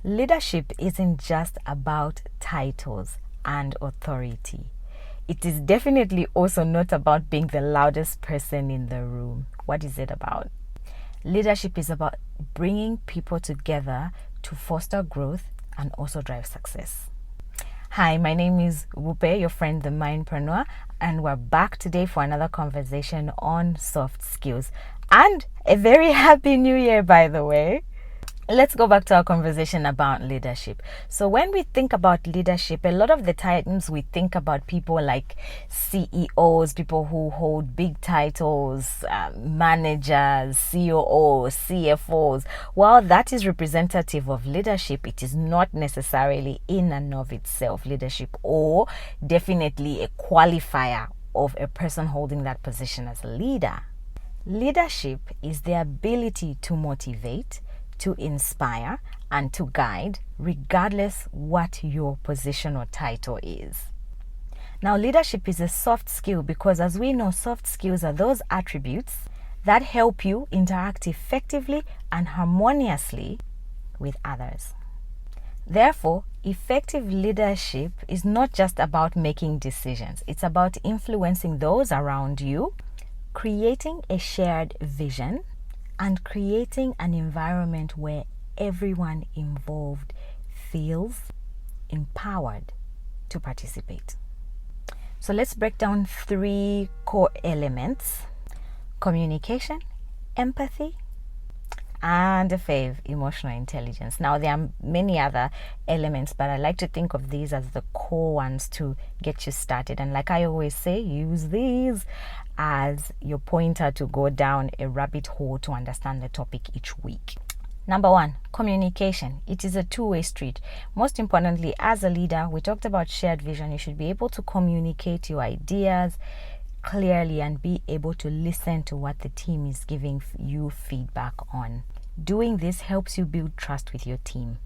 Leadership isn't just about titles and authority. It is definitely also not about being the loudest person in the room. What is it about? Leadership is about bringing people together to foster growth and also drive success. Hi, my name is Wupe, your friend the Mindpreneur, and we're back today for another conversation on soft skills. And a very happy new year, by the way. Let's go back to our conversation about leadership. So when we think about leadership, a lot of the times we think about people like CEOs, people who hold big titles, managers, COOs, CFOs. While that is representative of leadership, it is not necessarily in and of itself leadership, or definitely a qualifier of a person holding that position as a leader. Leadership is the ability to motivate, to inspire, and to guide, regardless what your position or title is. Now, leadership is a soft skill because, as we know, soft skills are those attributes that help you interact effectively and harmoniously with others. Therefore, effective leadership is not just about making decisions. It's about influencing those around you, creating a shared vision, and creating an environment where everyone involved feels empowered to participate. So let's break down 3 core elements: communication, empathy, and a fave, emotional intelligence. Now, there are many other elements, but I like to think of these as the core ones to get you started. And like I always say, use these as your pointer to go down a rabbit hole to understand the topic each week. Number 1, communication. It is a two-way street. Most importantly, as a leader, we talked about shared vision. You should be able to communicate your ideas clearly and be able to listen to what the team is giving you feedback on. Doing this helps you build trust with your team.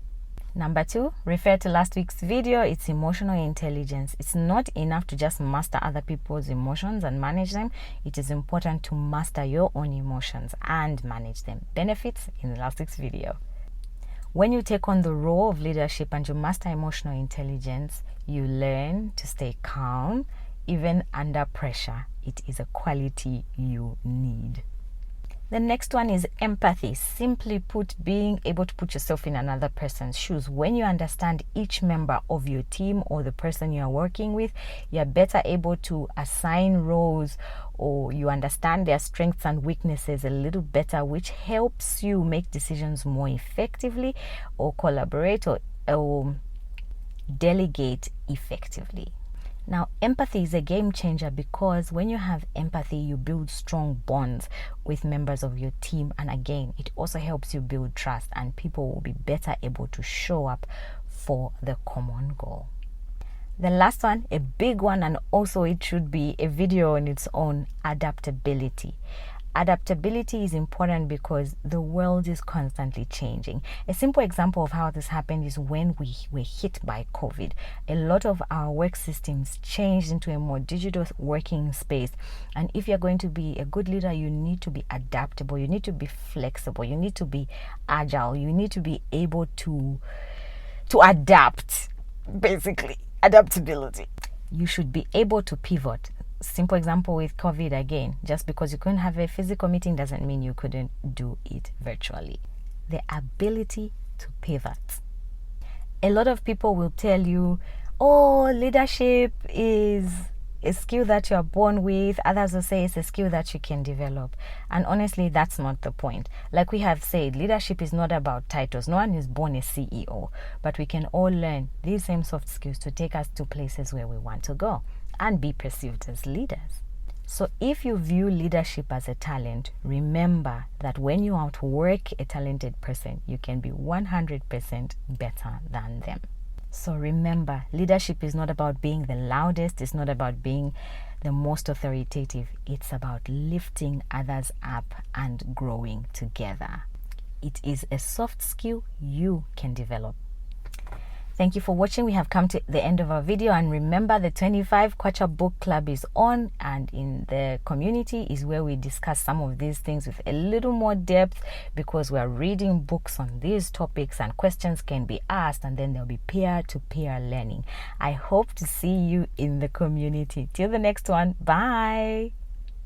Number 2, refer to last week's video. It's emotional intelligence. It's not enough to just master other people's emotions and manage them. It is important to master your own emotions and manage them. Benefits in the last week's video. When you take on the role of leadership and you master emotional intelligence, you learn to stay calm, even under pressure. It is a quality you need. The next one is empathy. Simply put, being able to put yourself in another person's shoes. When you understand each member of your team or the person you are working with, you are better able to assign roles, or you understand their strengths and weaknesses a little better, which helps you make decisions more effectively, or collaborate or delegate effectively. Now, empathy is a game changer because when you have empathy, you build strong bonds with members of your team. And again, it also helps you build trust, and people will be better able to show up for the common goal. The last one, a big one, and also it should be a video on its own: adaptability. Adaptability is important because the world is constantly changing. A simple example of how this happened is when we were hit by COVID. A lot of our work systems changed into a more digital working space. And if you're going to be a good leader, you need to be adaptable. You need to be flexible. You need to be agile. You need to be able to adapt, basically. Adaptability. You should be able to pivot. Simple example with COVID again. Just because you couldn't have a physical meeting doesn't mean you couldn't do it virtually. The ability to pivot. A lot of people will tell you, oh, leadership is a skill that you're born with. Others will say it's a skill that you can develop. And honestly, that's not the point. Like we have said, leadership is not about titles. No one is born a CEO, but we can all learn these same soft skills to take us to places where we want to go and be perceived as leaders. So if you view leadership as a talent, remember that when you outwork a talented person, you can be 100% better than them. So remember, leadership is not about being the loudest. It's not about being the most authoritative. It's about lifting others up and growing together. It is a soft skill you can develop. Thank you for watching. We have come to the end of our video, and remember the 25 Kwacha Book Club is on, and in the community is where we discuss some of these things with a little more depth, because we are reading books on these topics and questions can be asked, and then there'll be peer-to-peer learning. I hope to see you in the community. Till the next one, bye.